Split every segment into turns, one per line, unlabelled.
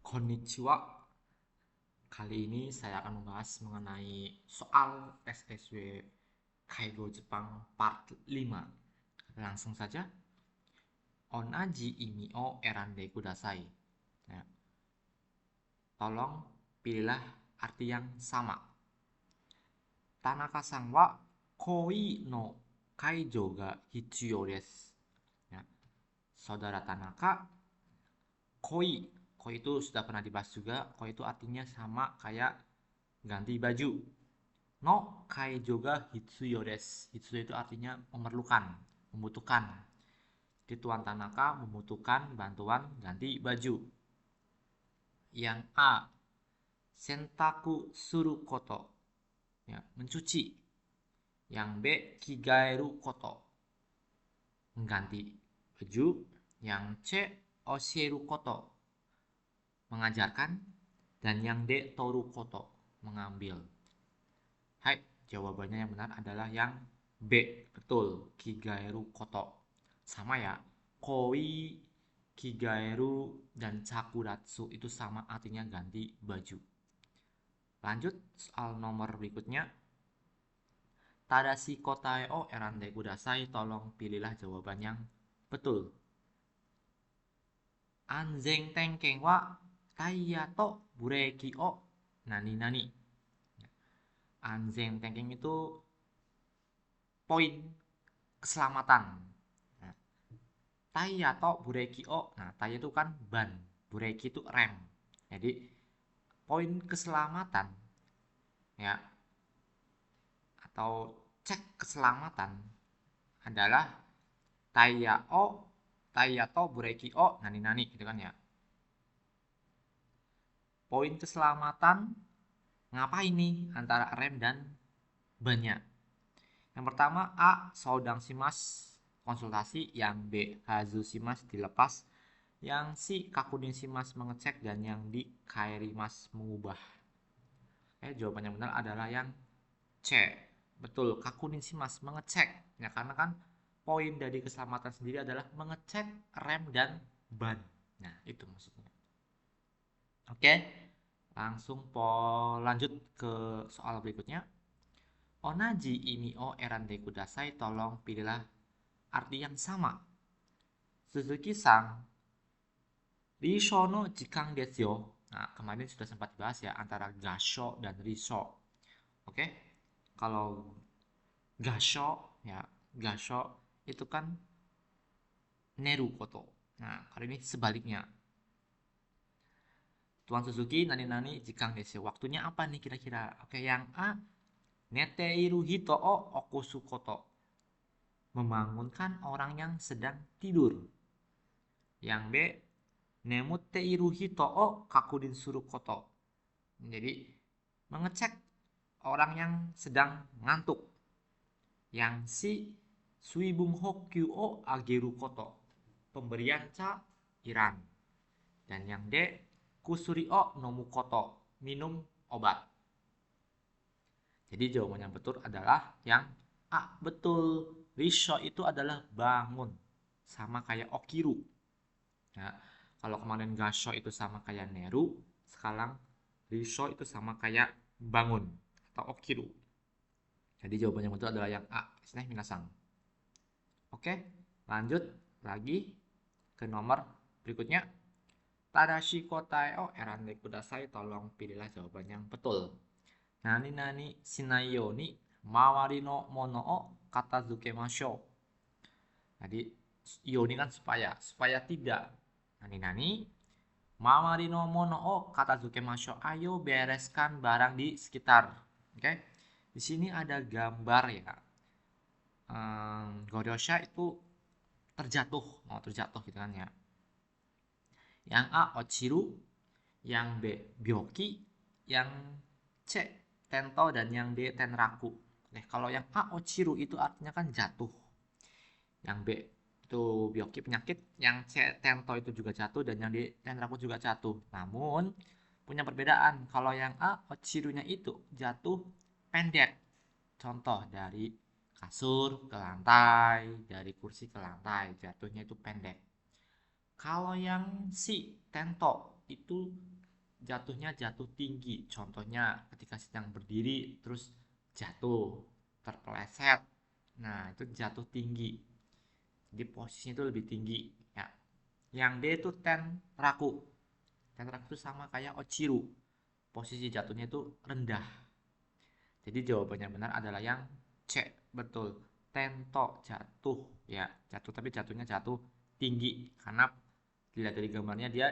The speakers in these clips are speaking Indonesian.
Konnichiwa. Kali ini saya akan membahas mengenai soal SSW Kaigo Jepang part 5. Langsung saja. Onaji imi o erande kudasai. Ya. Tolong pilihlah arti yang sama. Tanaka-san wa koi no kaijo ga hitsuyou desu. Ya. Saudara Tanaka, koi. Koi itu sudah pernah dibahas juga. Koi itu artinya sama kayak ganti baju. No kaijo ga hitsuyo desu. Hitsuyo itu artinya memerlukan, membutuhkan. Jadi Tuan Tanaka membutuhkan bantuan ganti baju. Yang A, sentaku suru koto. Ya, mencuci. Yang B, kigaeru koto. Mengganti baju. Yang C, osieru koto. Mengajarkan. Dan yang D, toru koto. Mengambil. Hai, jawabannya yang benar adalah yang B. Betul, kigaeru koto. Sama ya, koi, kigaeru, dan sakuratsu itu sama artinya ganti baju. Lanjut, soal nomor berikutnya. Tadashi kotae o erande kudasai, tolong pilihlah jawaban yang betul. Anzen tenken wa taiya to bureki o nani nani. Anzen tenken itu poin keselamatan. Nah, tai atau bureki o. Nah, tai itu kan ban, bureki itu rem. Jadi poin keselamatan ya atau cek keselamatan adalah tai atau bureki o nani nani gitu kan ya. Poin keselamatan ngapain nih antara rem dan bannya? Yang pertama A, Saudang Shimas konsultasi, yang B, Hazu Shimas dilepas, yang C, Kakudin Shimas mengecek, dan yang D, Kairimas mengubah. Jawaban yang benar adalah yang C. Betul, Kakudin Shimas mengecek. Ya, karena kan poin dari keselamatan sendiri adalah mengecek rem dan ban. Nah, itu maksudnya. Oke, langsung lanjut ke soal berikutnya. Onaji imi o erande kudasai, tolong pilihlah arti yang sama. Suzuki-san, risho no jikang desu yo. Nah, kemarin sudah sempat dibahas ya antara gasho dan risho. Oke, kalau gasho ya, gasho itu kan neru koto. Nah, kali ini sebaliknya. Tuan Suzuki, nani-nani jikang desu yo. Waktunya apa nih kira-kira? Oke, yang A, neteiru hito o okusu koto. Membangunkan orang yang sedang tidur. Yang B, nemuteiru hito o kakudin suru koto. Jadi mengecek orang yang sedang ngantuk. Yang C, suibung hokyu o ageru koto. Pemberian cairan. Dan yang D, kusuri o nomu koto. Minum obat. Jadi jawaban yang betul adalah yang A. Betul, risho itu adalah bangun. Sama kayak okiru. Ya, kalau kemarin gasho itu sama kayak neru, sekarang risho itu sama kayak bangun atau okiru. Jadi jawaban yang betul adalah yang A. Minasan. Oke, lanjut lagi ke nomor berikutnya. Tadashi kotae o erande kudasai, tolong pilihlah jawaban yang betul. Nani nani shinai you ni mawari no mono o katazukemashou. Jadi yo ini kan supaya tidak. Nani mawari no mono o katazukemashou. Ayo bereskan barang di sekitar. Oke. Di sini ada gambar ya. Goryosha itu terjatuh, mau terjatuh gitu kan ya. Yang A, ochiru, yang B, byoki, yang C, tento, dan yang D, tenraku. Kalau yang A, ochiru itu artinya kan jatuh. Yang B itu byoki penyakit, yang C, tento itu juga jatuh, dan yang D, tenraku juga jatuh. Namun punya perbedaan. Kalau yang A, ochirunya itu jatuh pendek. Contoh dari kasur ke lantai, dari kursi ke lantai, jatuhnya itu pendek. Kalau yang si tento itu jatuhnya jatuh tinggi. Contohnya ketika sedang berdiri terus jatuh, terpeleset. Nah, itu jatuh tinggi. Jadi posisinya itu lebih tinggi ya. Yang D itu tenraku. Tenraku itu sama kayak ochiru. Posisi jatuhnya itu rendah. Jadi jawabannya benar adalah yang C, betul. Tento jatuh ya, jatuh tapi jatuhnya jatuh tinggi karena dilihat dari gambarnya dia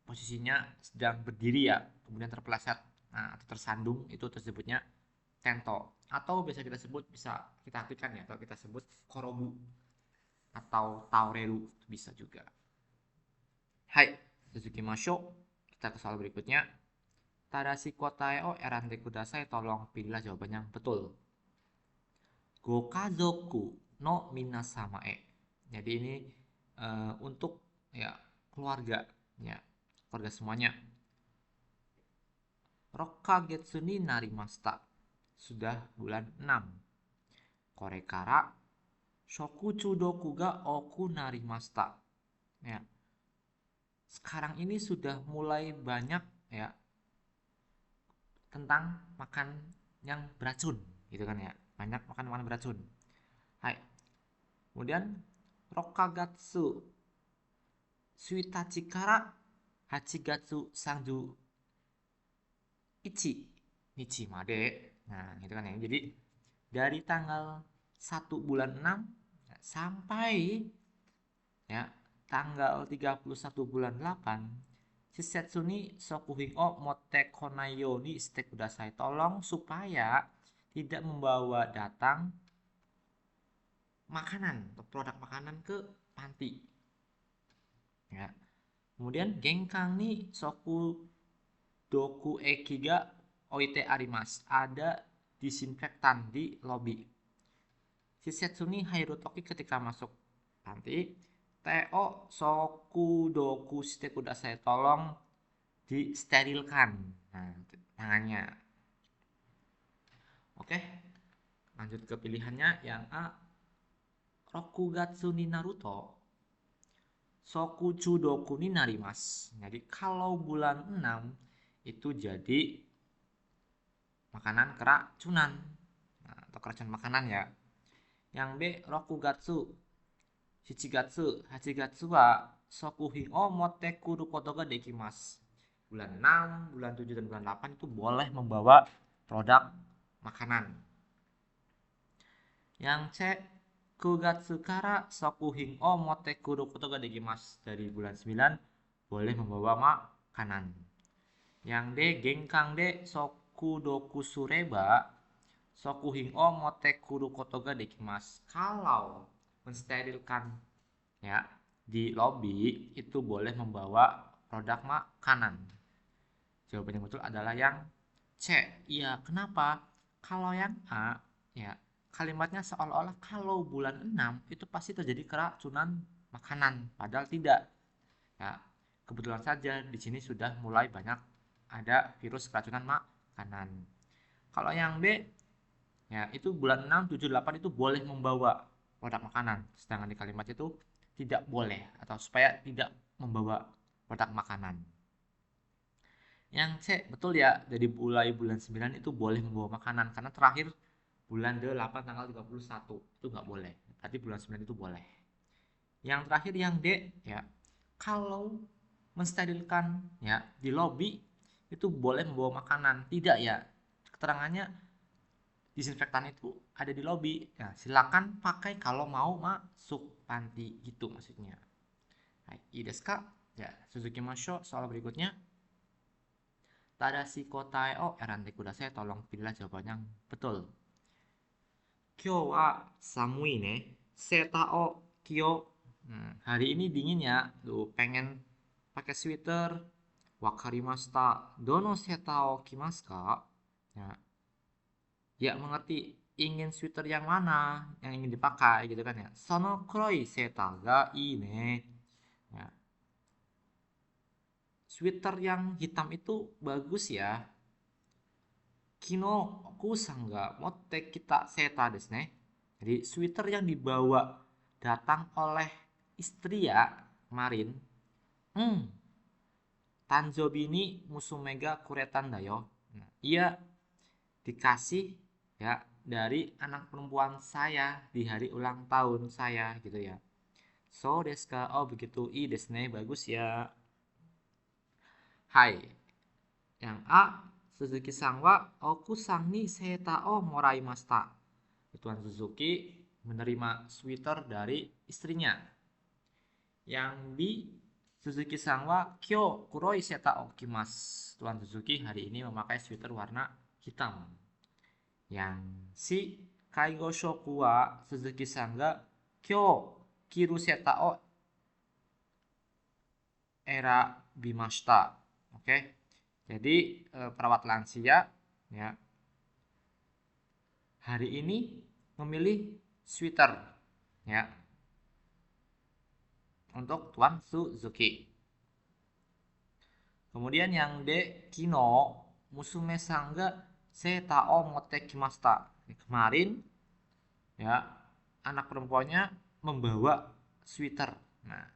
posisinya sedang berdiri ya, kemudian terpeleset. Nah, atau tersandung itu tersebutnya tento. Atau biasa kita sebut, bisa kita artikan ya, atau kita sebut korobu atau taureru bisa juga. Hai, Suzuki Masho. Kita ke soal berikutnya. Tadashi kotae o erande kudasai, tolong pilihlah jawaban yang betul. Gokazoku no minasama e. Jadi ini untuk ya keluarga ya, keluarga semuanya. Rokkagetsu ni narimashita. Sudah bulan 6. Korekara shokuchudoku ga oku narimashita. Ya. Sekarang ini sudah mulai banyak ya tentang makan yang beracun gitu kan ya. Banyak makan makanan beracun. Hai. Kemudian Rokkagatsu Suitachi kara Hachigatsu Sanju Ichi Nichi made. Nah, gitu kan ya. Jadi dari tanggal 1 bulan 6 sampai ya tanggal 31 bulan 8, Shisetsu ni Sokuhin o Motte Konai yo ni shite kudasai. Tolong supaya tidak membawa datang makanan atau produk makanan ke panti. Ya. Kemudian Genkang ni Soku Doku Ekiga Oite Arimas. Ada disinfektan di lobi. Shisetsu ni Hairutoki ketika masuk panti. Teo Soku Doku Shite kudasai. Tolong disterilkan. Nah, tangannya. Oke. Lanjut ke pilihannya yang A. Rokugatsu ni Naruto Sokuchudoku ni narimasu. Jadi kalau bulan 6 itu jadi makanan keracunan atau keracunan makanan ya. Yang B. Rokugatsu Shichigatsu Hachigatsu wa Sokuhin o motte kuru koto ga dekimasu. Bulan 6, bulan 7 dan bulan 8 itu boleh membawa produk makanan. Yang C. Kugatsu kara Sokuhin o motte kuru koto ga dekimasu. Dari bulan 9 boleh membawa makanan. Yang D. Genkang de Sokudoku sureba Sokuhin o motte kuru koto ga dekimasu. Kalau mensterilkan ya di lobi itu boleh membawa produk makanan. Jawaban yang betul adalah yang C. Iya, kenapa? Kalau yang A ya kalimatnya seolah-olah kalau bulan 6 itu pasti terjadi keracunan makanan, padahal tidak. Ya, kebetulan saja di sini sudah mulai banyak ada virus keracunan makanan. Kalau yang B ya itu bulan 6, 7, 8 itu boleh membawa produk makanan, sedangkan di kalimat itu tidak boleh atau supaya tidak membawa produk makanan. Yang C betul ya, dari mulai bulan 9 itu boleh membawa makanan karena terakhir bulan 8 tanggal 31 itu nggak boleh. Berarti bulan 9 itu boleh. Yang terakhir yang D ya, kalau mensterilkan ya di lobi itu boleh membawa makanan. Tidak ya, keterangannya disinfektan itu ada di lobi. Nah, silakan pakai kalau mau masuk panti gitu maksudnya. Hai, i desu ka? Ya, Suzuki Masho. Soal berikutnya. Tadashi kotae o erande kudasai. Tolong pilihlah jawaban yang betul. Kyou wa samui ne. Seta o kyo. Hari ini dingin ya. Tuh, pengen pakai sweater. Wakarimashita. Dono seta o kimasu ka? Ya. Ya, mengerti. Ingin sweater yang mana yang ingin dipakai gitu kan ya. Sono kuroi seta ga ii ne. Ya. Sweater yang hitam itu bagus ya. Kino kusan ga motte kita seta desu ne. Jadi sweater yang dibawa datang oleh istri ya kemarin. Tanjobi ni musumega kuretan dayo. Nah, ia dikasih ya dari anak perempuan saya di hari ulang tahun saya gitu ya. So desu ka? Oh begitu. Desu ne. Bagus ya. Hai. Yang A, Suzuki-san wa oku-san ni seita o moraimashita. Tuan Suzuki menerima sweater dari istrinya. Yang B, Suzuki-san wa kyo kuroi seta o kimasu. Tuan Suzuki hari ini memakai sweater warna hitam. Yang C, Kaigo shoku wa Suzuki-san ga kyo kiru seta o era bimashita. Oke. Jadi perawat lansia ya hari ini memilih sweater ya untuk Tuan Suzuki. Kemudian yang D, Kino musume san ga seita o motte kimashita. Kemarin ya anak perempuannya membawa sweater. Nah,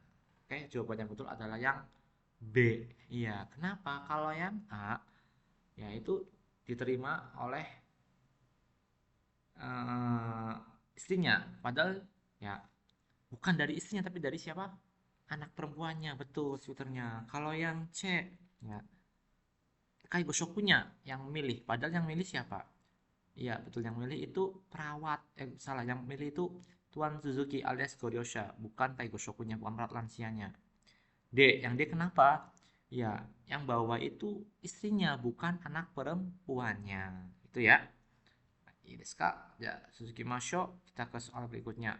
oke, jawaban yang betul adalah yang B. Iya, kenapa? Kalau yang A, yaitu diterima oleh istrinya. Padahal ya bukan dari istrinya, tapi dari siapa? Anak perempuannya, betul sweaternya. Kalau yang C, ya Kaigo shokunya yang milih. Padahal yang milih siapa? Iya, betul yang milih itu perawat. Salah, yang milih itu Tuan Suzuki alias Goryosha, bukan Kaigo shokunya, bukan perawat lansianya. D, yang D kenapa? Ya, yang bawa itu istrinya, bukan anak perempuannya. Itu ya. Ini Kak. Ya, Suzuki Masho. Kita ke soal berikutnya.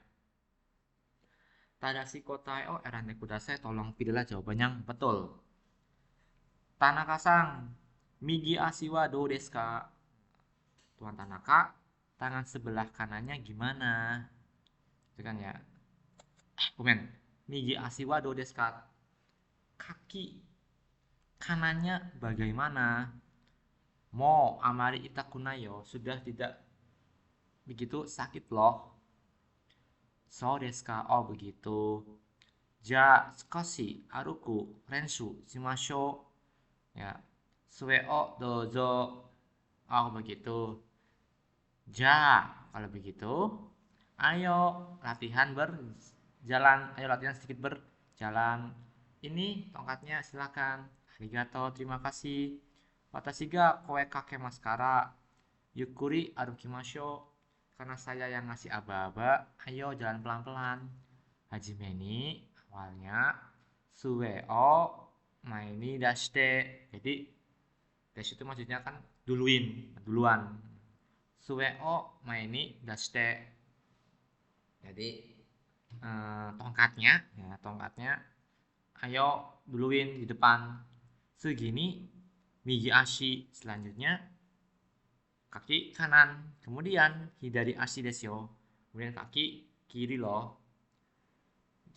Tadashi kotae o erande kudasai. Tolong pilihlah jawaban yang betul. Tanaka-san, migi ashi wa dou desu ka? Tuan Tanaka, tangan sebelah kanannya gimana? Itu kan ya. Komen. Migi ashi wa dou desu ka? Kaki kanannya bagaimana? Mo amari itakunai yo, sudah tidak begitu sakit loh. So desu ka? Oh begitu. Ja skoshi aruku renshu shimashou. Ya. Sue o dozo. Oh begitu. Ja, kalau begitu, ayo latihan berjalan. Ayo latihan sedikit berjalan. Ini tongkatnya silakan. Arigato, terima kasih. Watashi ga koe kake maskara. Yukuri arukimashou. Karena saya yang ngasih aba-aba, ayo jalan pelan-pelan. Hajime ni awalnya sue o maini dashite. Jadi dash itu maksudnya kan duluan. Sue o maini dashite. Jadi tongkatnya ayo duluin di depan. Segini migi ashi, selanjutnya kaki kanan. Kemudian hidari ashi desu yo. Kemudian kaki kiri loh.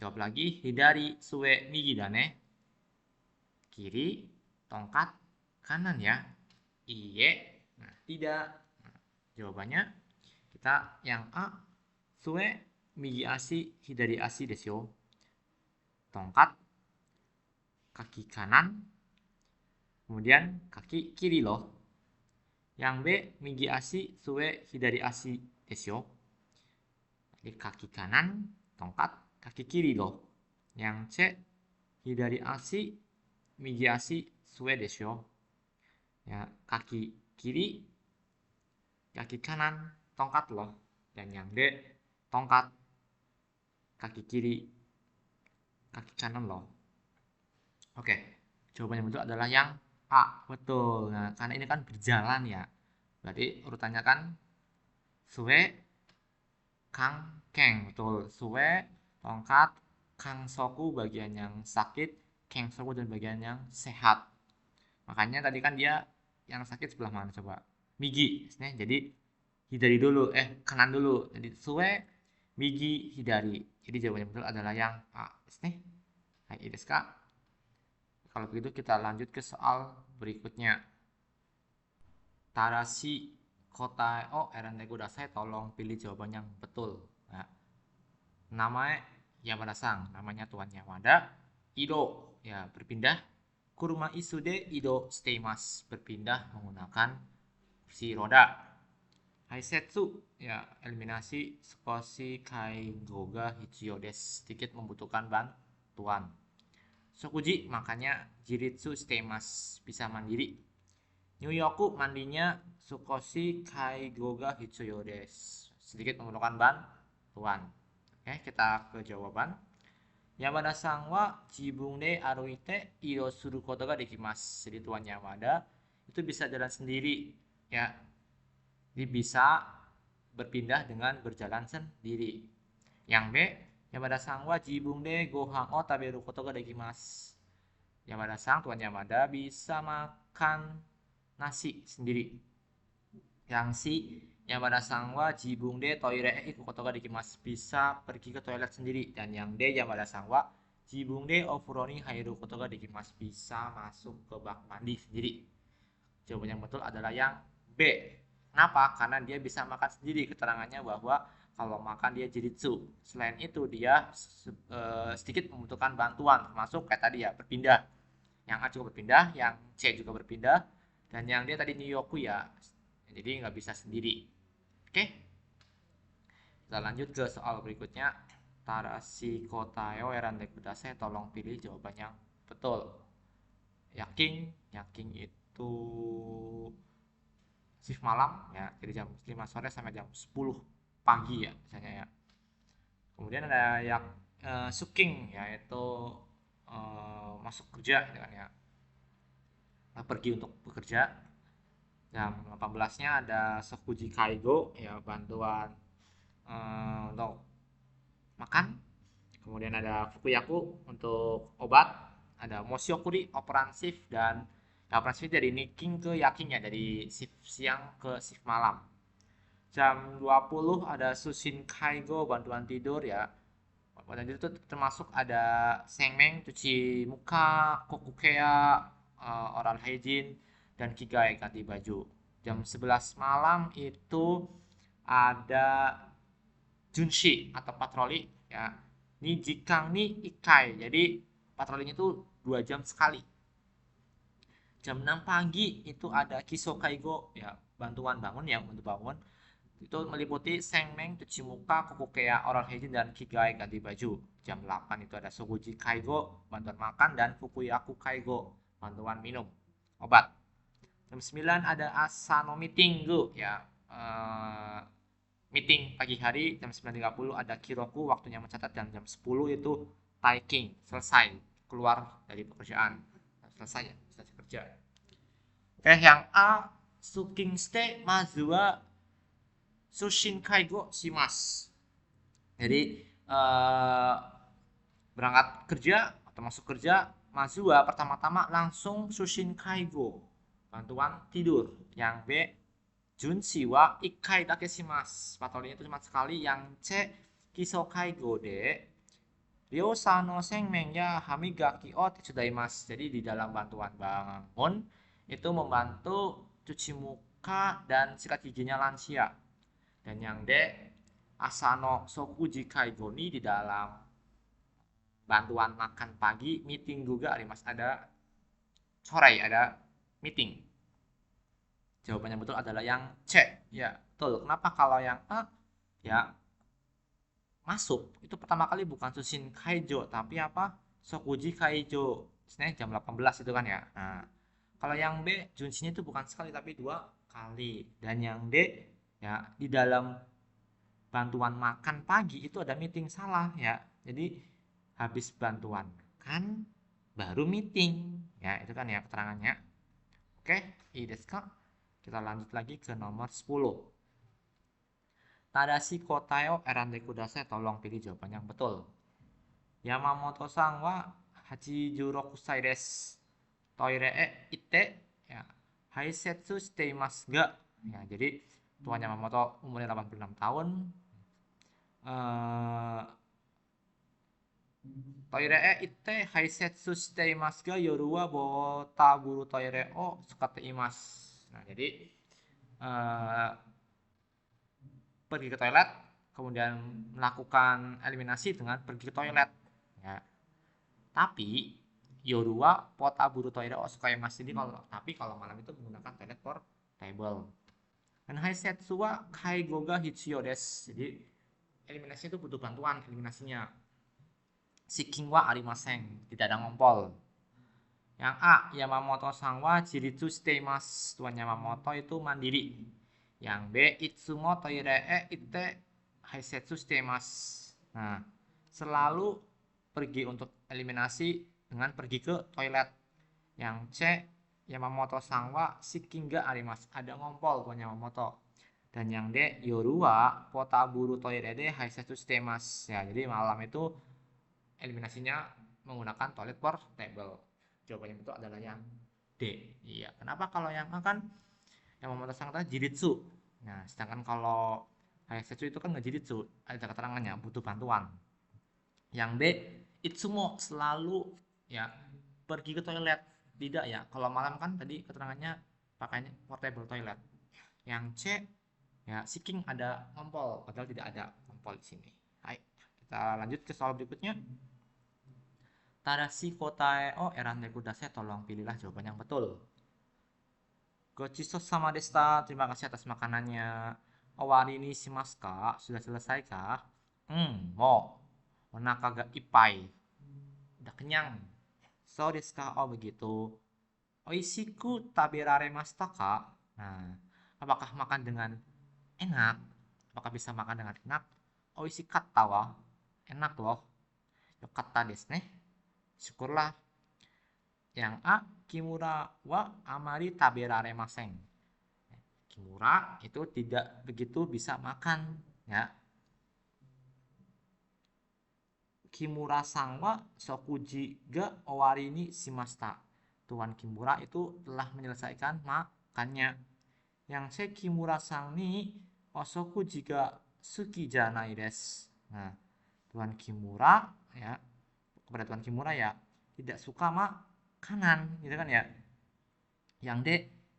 Jawab lagi, hidari sue migi da ne. Kiri tongkat kanan ya. Iye. Nah, tidak. Nah, jawabannya kita yang A, sue migi ashi hidari ashi desu yo. Tongkat kaki kanan, kemudian kaki kiri loh. Yang B, migi ashi sue hidari ashi desu yo. Jadi kaki kanan, tongkat, kaki kiri loh. Yang C, hidari ashi migi ashi sue desu yo. Ya, kaki kiri, kaki kanan, tongkat loh. Dan yang D, tongkat, kaki kiri, kaki kanan loh. Oke, jawabannya betul adalah yang A, betul. Nah, karena ini kan berjalan ya. Berarti urutannya kan sue, kang, keng. Betul. Sue, tongkat, kang soku bagian yang sakit, keng soku dan bagian yang sehat. Makanya tadi kan dia yang sakit sebelah mana coba? Migi. Jadi hidari dulu, kanan dulu. Jadi sue, migi, hidari. Jadi jawabannya betul adalah yang A. Hai, desu ka? Kalau begitu kita lanjut ke soal berikutnya. Tarashi kotae o erande kudasai. Tolong pilih jawaban yang betul. Nah, nama Yamada-san, namanya Tuan Yamada. Ido, ya berpindah. kuruma isude ido shiteimasu, berpindah menggunakan kursi roda. Haisetsu, ya eliminasi. Sukoshi kaigo ga hitsuyou desu, sedikit membutuhkan bantuan. Shokuji, makanya jiritsu shiteimasu, bisa mandiri. Nyuyoku, mandinya. Sukoshi kaigo ga hitsuyou desu, sedikit membutuhkan bantuan. Oke, kita ke jawaban. Yamada-san wa jibun de aruite iro suru koto ga dekimasu. Jadi Tuan Yamada itu bisa jalan sendiri, ya. Dia bisa berpindah dengan berjalan sendiri. Yang B, Yamada-san wa jibun de gohan o taberu koto ga dekimasu. Yamada-san, Tuan Yamada bisa makan nasi sendiri. Yang C, Yamada-san wa jibun de toire e iku koto ga dekimasu, bisa pergi ke toilet sendiri. Dan yang D, Yamada-san wa jibun de ofuro ni hairu koto ga dekimasu, bisa masuk ke bak mandi sendiri. Jawaban yang betul adalah yang B. Kenapa? Karena dia bisa makan sendiri. Keterangannya bahwa kalau makan dia jiritsu. Selain itu dia sedikit membutuhkan bantuan, termasuk kayak tadi ya, berpindah. Yang A juga berpindah, yang C juga berpindah, dan yang D tadi Nyoku ya, jadi nggak bisa sendiri. Oke, kita lanjut ke soal berikutnya. Tarashi kotae o erande kudasai, tolong pilih jawaban yang betul. Yakin itu shift malam ya, dari jam 5 sore sampai jam 10 pagi ya misalnya ya. Kemudian ada yang suking, yaitu masuk kerja dengan ya, pergi untuk bekerja. Jam 18-nya ada Sokuji Kaigo, ya bantuan untuk makan. Kemudian ada Fukuyaku untuk obat. Ada Moshiyokuri operansif, dan ya, operansif dari Nikin ke Yakin ya, dari shift siang ke shift malam. Jam 20 ada Sushin Kaigo, bantuan tidur ya. Bantuan tidur itu termasuk ada Sengmeng, cuci muka, Kokukea, oral hygiene, dan Kigai, ganti baju. Jam 11 malam itu ada Junshi atau patroli ya. Ini jikang ni ikai, jadi patrolinya itu 2 jam sekali. Jam 6 pagi itu ada Kiso Kaigo ya, bantuan bangun ya, untuk bangun. Itu meliputi Sengmeng, cuci muka, Kokukea, oral hygiene, dan Kigai, ganti baju. Jam 8 itu ada Soguji Kaigo, bantuan makan, dan Fukuyaku Kaigo, bantuan minum obat. Jam 9 ada Asano Meeting ya, meeting pagi hari. Jam 9.30 ada Kiroku, waktunya mencatat, dan jam 10 itu Taiking, selesai, keluar dari pekerjaan, selesai ya, selesai kerja. Oke, yang A, Suking Ste Mazua Sushin Kaigo shimasu. Jadi berangkat kerja atau masuk kerja, Mazua pertama-tama langsung Sushin Kaigo, bantuan tidur. Yang B, Junshi wa ikai dake shimasu, patrolinya itu cuma sekali. Yang C, Kiso Kaigo de Ryosa no Sengmeng ya hamigaki o tetsudaimasu. Jadi di dalam bantuan bangun itu membantu cuci muka dan sikat giginya lansia. Dan yang D, Asano Sokuji Kaigo ni di dalam bantuan makan pagi, meeting juga ada sore, ada meeting. Jawabannya betul adalah yang C. Ya, betul. Kenapa? Kalau yang A ya masuk itu pertama kali bukan Sushin Kaijo, tapi apa? Sokuji Kaijo. Sebenarnya jam 18 itu kan ya. Nah, kalau yang B, Junshin itu bukan sekali tapi 2 kali. Dan yang D ya, di dalam bantuan makan pagi itu ada meeting, salah ya. Jadi habis bantuan kan baru meeting ya, itu kan ya keterangannya. Oke, i desu ka? Kita lanjut lagi ke nomor 10. Tadashi kotae o erande kudasai, tolong pilih jawaban yang betul. Yamamoto-san wa 86 歳です。トイレへ行ってya, haisetsu shiteimasu ga. Ya, jadi Tuan Yamamoto umurnya 86 tahun. Toire e itte haisetsu shiteimasu ga yoru wa botaburu toire o tsukatte imasu. Nah, jadi pergi ke toilet, kemudian melakukan eliminasi dengan pergi ke toilet ya. Tapi yoru wa potaburu toire o sukaemasu. Jadi kalau malam itu menggunakan toilet portable. Dan haisetsu wa kaigo ga hitsuyou desu. Jadi eliminasi itu butuh bantuan eliminasinya. Shiking wa arimasen, tidak ada ngompol. Yang A, Yamamoto-san wa jiritsu shiteimasu. Tuan Yamamoto itu mandiri. Yang B, itsumo toire ite haisetsu shiteimasu. Nah, selalu pergi untuk eliminasi dengan pergi ke toilet. Yang C, Yamamoto-san wa shiking ga arimasu. Ada ngompol Tuan Yamamoto. Dan yang D, yoru wa potaburu toire de haisetsu shiteimasu. Ya, jadi malam itu eliminasinya menggunakan toilet portable. Jawabannya itu adalah yang D. Iya. Kenapa kalau yang A kan yang memetasang tadi jiritsu. Nah, sedangkan kalau haisetsu itu kan nggak jiritsu, ada keterangannya butuh bantuan. Yang B, itsumo selalu ya pergi ke toilet. Tidak ya. Kalau malam kan tadi keterangannya pakainya portable toilet. Yang C ya seeking ada ngompol, padahal tidak ada ngompol di sini. Hai, kita lanjut ke soal berikutnya. Tadashi kotae o erande kudasai. Tolong pilihlah jawaban yang betul. Gochiso sama desta. Terima kasih atas makanannya. Owari ni shimasu ka? Sudah selesai kah? Mo. Onaka ga ippai. Udah kenyang. So desu ka? Oh begitu. Oishiku taberaremashita ka? Nah, apakah makan dengan enak? Apakah bisa makan dengan enak? Oishikatta wa? Enak loh. Yokatta desu ne. Syukurlah. Yang A, Kimura wa amari taberaremasen. Kimura itu tidak begitu bisa makan ya. Kimura-san wa shokuji ga owari ni shimashita. Tuan Kimura itu telah menyelesaikan makannya. Yang C, Kimura-san ni osokuji ga suki janai desu. Nah, Tuan Kimura ya, kepada Tuan Kimura ya tidak suka makanan gitu kan ya. Yang D,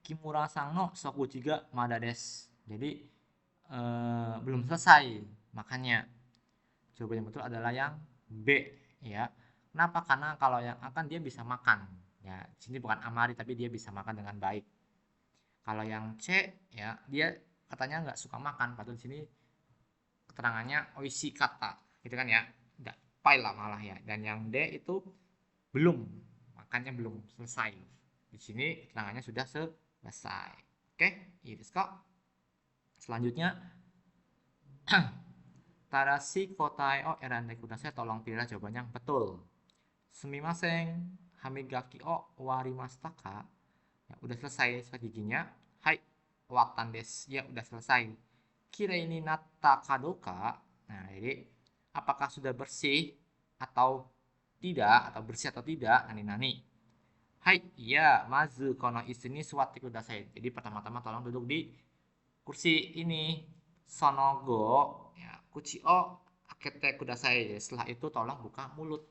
Kimura-san no shokuji ga mada desu. Jadi belum selesai makannya. Jawaban yang betul adalah yang B ya. Kenapa? Karena kalau yang A kan dia bisa makan ya. Di sini bukan amari tapi dia bisa makan dengan baik. Kalau yang C ya dia katanya nggak suka makan, padahal di sini keterangannya oishikatta gitu kan ya. Nggak pai lah malah ya. Dan yang D itu belum, makannya belum selesai. Di sini keterangannya sudah selesai. Oke, ini kok. Selanjutnya Tadashi kotae o erande kudasai. Tolong pilihlah jawaban yang betul. Sumimasen, hamigaki o owarimashita ka? Ya, udah selesai sikat giginya. Hai, watan desu. Ya, udah selesai. Kirei ni natta kadoka? Nah, jadi apakah sudah bersih atau tidak, atau bersih atau tidak? Nani. Hai, iya, mazu kono isu ni suwatte kudasai. Jadi pertama-tama tolong duduk di kursi ini. Sonogo ya, kuchi o akete kudasai. Setelah itu tolong buka mulut.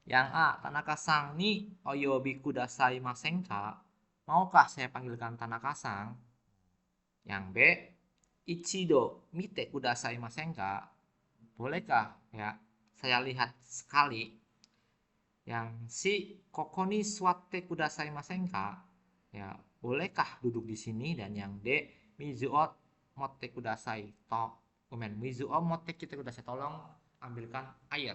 Yang A, Tanaka-san ni oyobi kudasai masen ka? Maukah saya panggilkan Tanaka-san? Yang B, ichido mite kudasai masen ka? Bolehkah ya saya lihat sekali? Yang C, koko ni suwatte kudasai masen ka? Ya, bolehkah duduk di sini? Dan yang D, mizu o motte kudasai. Mizu o motte kita kudasai. Tolong ambilkan air.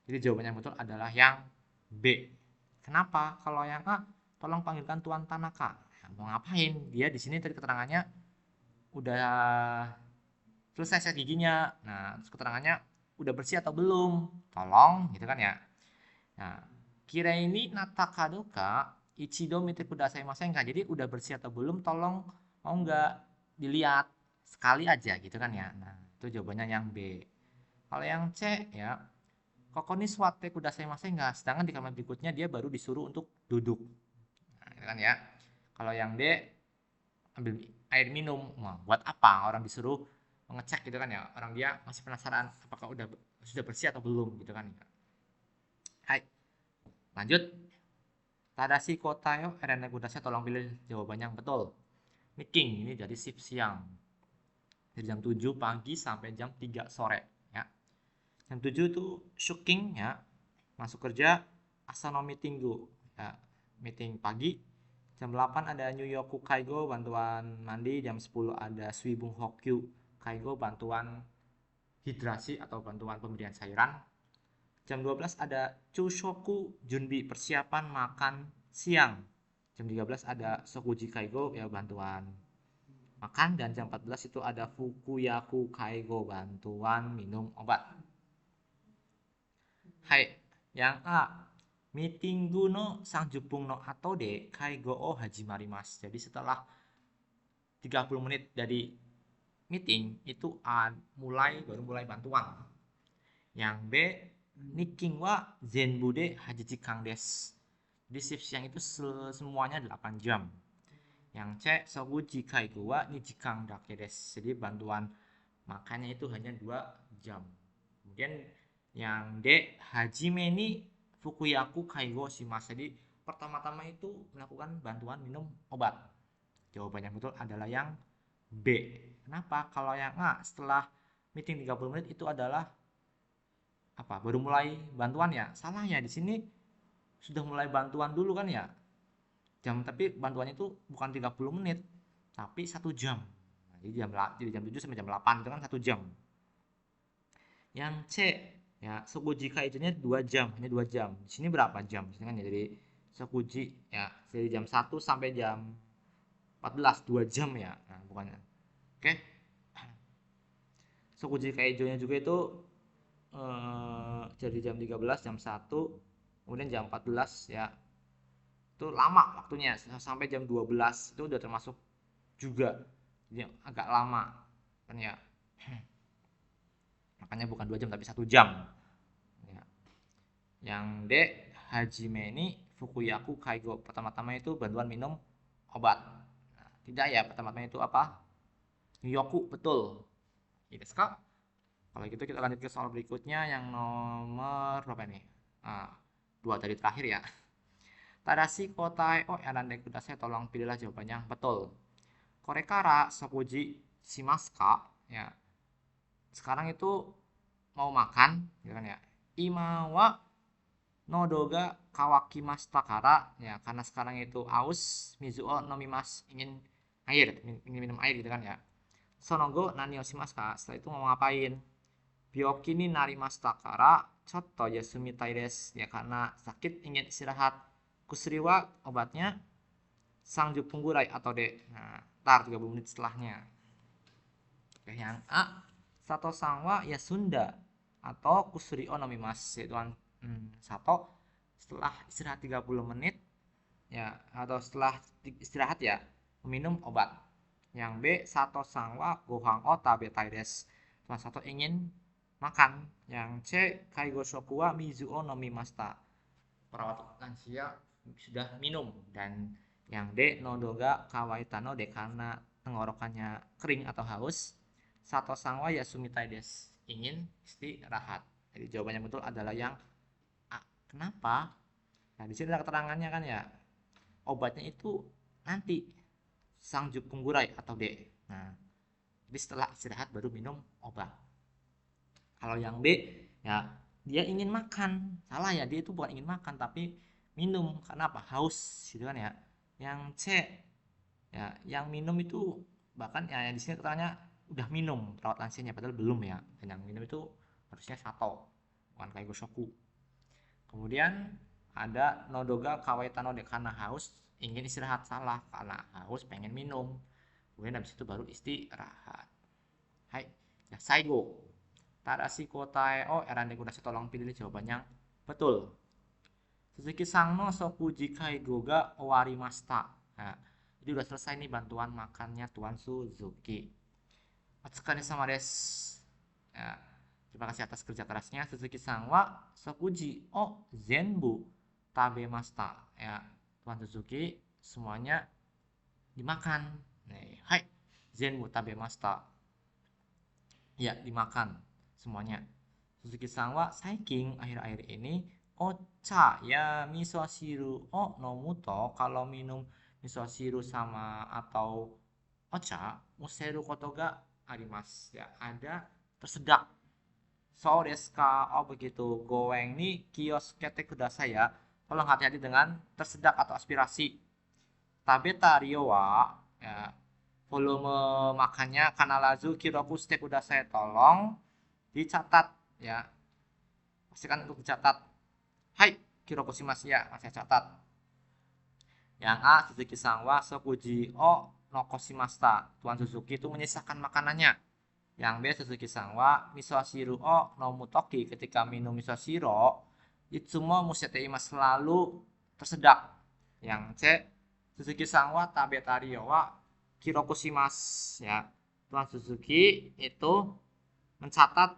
Jadi jawaban yang betul adalah yang B. Kenapa? Kalau yang A, tolong panggilkan Tuan Tanaka. Ya, mau ngapain? Dia di sini tadi keterangannya udah selesai sikat giginya. Nah, terus keterangannya udah bersih atau belum? Tolong, gitu kan ya. Nah, kira ini nata kadoka ichido mite kudasai masen ka? Jadi udah bersih atau belum? Tolong mau nggak dilihat sekali aja gitu kan ya. Nah, itu jawabannya yang B. Kalau yang C ya, koko ni suwatte kudasai masen ka? Sedangkan di kalimat berikutnya dia baru disuruh untuk duduk. Nah, gitu kan ya. Kalau yang D, ambil air minum. Wah, buat apa orang disuruh mengecek gitu kan ya. Orang dia masih penasaran apakah sudah bersih atau belum gitu kan. Hai. Lanjut. Tadashi kotae o erande kudasai. Tolong pilih jawaban yang betul. Niking ini dari shift siang. Dari jam 7 pagi sampai jam 3 sore ya. Jam 7 itu shuking ya. Masuk kerja, asano meeting go. Ya, meeting pagi. Jam 8 ada Nyuyoku Kaigo, bantuan mandi. Jam 10 ada Suibung Hokyu Kaigo, bantuan hidrasi atau bantuan pemberian cairan. Jam 12 ada Chushoku Junbi, persiapan makan siang. Jam 13 ada Sokuji Kaigo, ya bantuan makan. Dan jam 14 itu ada Fukuyaku Kaigo, bantuan minum obat. Hai, yang A, meetinggu no sangjupung no atode kaigo o hajimarimasu. Jadi setelah 30 menit dari meeting itu baru mulai bantuan. Yang B, niking wa zenbu de hajijikan desu. Di shift siang itu semuanya 8 jam. Yang C, soguji kaigo wa nijikang dake desu. Jadi bantuan makannya itu hanya 2 jam. Kemudian yang D, hajime ni fukuyaku kaigo shimasu. Jadi pertama-tama itu melakukan bantuan minum obat. Jawaban yang betul adalah yang B. Kenapa? Kalau yang A, setelah meeting 30 menit itu adalah apa? Baru mulai bantuan ya? Salah ya, di sini sudah mulai bantuan dulu kan ya? Tapi bantuannya itu bukan 30 menit, tapi 1 jam. Nah, jadi jam 7 sampai jam 8 itu kan 1 jam. Yang C, ya Sokuji Kaijo-nya 2 jam, hanya 2 jam. Di sini berapa jam? Di sini kan ya dari Sokuji ya dari jam 1 sampai jam 14, 2 jam ya. Nah, bukannya. Oke. Sokuji Kaijo-nya juga itu jadi jam 13, jam 1, kemudian jam 14 ya. Itu lama waktunya sampai jam 12 itu udah termasuk juga. Jadi agak lama kan ya. Makanya bukan 2 jam tapi 1 jam. Ya. Yang D, hajime ni fukuyaku kaigo. Pertama-tama itu bantuan minum obat. Nah, tidak ya, pertama-tama itu apa? Nyoku, betul. Iya, Kak. Kalau gitu kita lanjut ke soal berikutnya yang nomor berapa nih? 2 tadi terakhir ya. Tadashi kotae o yarande kudasai, tolong pilihlah jawabannya betul. Korekara sokuji shimasu ka? Ya. Sekarang itu mau makan, gitu kan ya. Ima wa nodoga kawakimashita kara, ya karena sekarang itu aus, mizuo nomimasu, ingin minum air gitu kan ya. Sonogo nani o shimasu ka? Setelah itu mau ngapain? Byoki ni narimashita kara chotto yasumitai desu, ya karena sakit ingin istirahat. Kusuri wa, obatnya, sangju punggurai atau de. Nah, ntar 30 menit setelahnya. Oke, yang A, Sato sangwa ya Sunda atau kusuri o nomimasu, yaitu Sato setelah istirahat 30 menit ya, atau setelah istirahat ya meminum obat. Yang B, Sato sangwa gohang o tabetai desu. Tuan Sato ingin makan. Yang C, kaigo shoku wa mizu o nomimashita. Perawat lansia sudah minum. Dan yang D, nodoga kawaita no de, karena tenggorokannya kering atau haus. Sato sangwa yasumitai desu, ingin istirahat. Jadi jawabannya betul adalah yang A. Kenapa? Nah, di sini ada keterangannya kan ya. Obatnya itu nanti sangju punggurai atau D. Nah, jadi setelah istirahat baru minum obat. Kalau yang B, ya dia ingin makan. Salah ya, dia itu bukan ingin makan tapi minum. Karena apa? Haus gitu kan ya. Yang C, ya yang minum itu bahkan ya di sini katanya udah minum perawat lansianya, padahal belum ya. Dan yang minum itu harusnya Sato, bukan Kaigo Shoku. Kemudian ada nodoga kawaitano de, karena haus ingin istirahat. Salah, karena haus pengen minum. Kemudian habis itu baru istirahat. Hai, ya saigo. Tadashi kotae o yarande kudasai, tolong pilih jawaban yang betul. Suzuki sang no sokuji kaigo ga owarimashita. Nah, jadi udah selesai nih bantuan makannya Tuan Suzuki. Otsukare sama desu. Ya, terima kasih atas kerja kerasnya. Suzuki sang wa sokuji o zenbu tabemashita. Ya, Tuan Suzuki semuanya dimakan. Nih, hai, zenbu tabemashita. Ya, dimakan semuanya. Suzuki sang wa saiking, akhir-akhir ini, ocha ya miso shiru o nomuto, kalau minum miso shiru sama atau ocha, museru koto ga arimasu, ya ada tersedak So desu ka? Oh begitu. Goeng ni kiyoskete kudasai ya. Tolong hati-hati dengan tersedak atau aspirasi. Tabeta ryo wa ya, volume makannya kanalazu kiroku shite kudasai. Tolong dicatat ya. Pastikan untuk dicatat. Hai, kiroku shimasu ya. Saya catat. Yang A, Suzuki-san wa sokuji o nokoshimasu. Tuan Suzuki itu menyisakan makanannya. Yang B, Suzuki-san wa miso shiru o nomu toki. Ketika minum miso shiro, itsumo musete ima selalu tersedak. Yang C, Suzuki-san wa tabeta ryo wa kiroku shimasu. Ya. Tuan Suzuki itu mencatat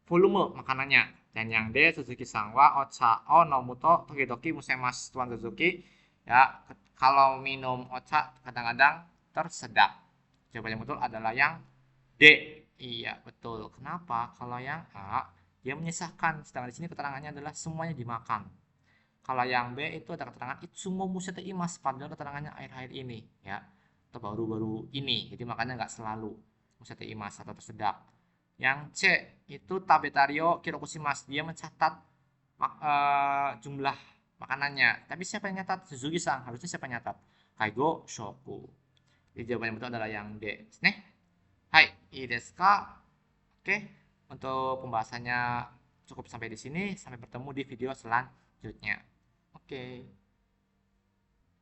volume makanannya. Dan yang D, Suzuki-san wa ocha o nomu to toki-toki musemasu. Tuan Suzuki ya, kalau minum ocha kadang-kadang tersedak. Jawaban yang betul adalah yang D. Iya, betul. Kenapa? Kalau yang A, dia menyisahkan. Sedangkan di sini keterangannya adalah semuanya dimakan. Kalau yang B itu ada keterangan itsumo musete imas. Padahal keterangannya air-air ini. Ya, atau baru-baru ini. Jadi makanya nggak selalu musete imas atau tersedak. Yang C itu tabetario kirokushimasu. Dia mencatat jumlah makanannya. Tapi siapa yang nyatat? Suzuki-san. Harusnya siapa yang nyatat? Kaigo Shoku. Jadi jawaban yang betul adalah yang D. Nih. Hai, ii desu ka? Oke, untuk pembahasannya cukup sampai di sini. Sampai bertemu di video selanjutnya. Oke.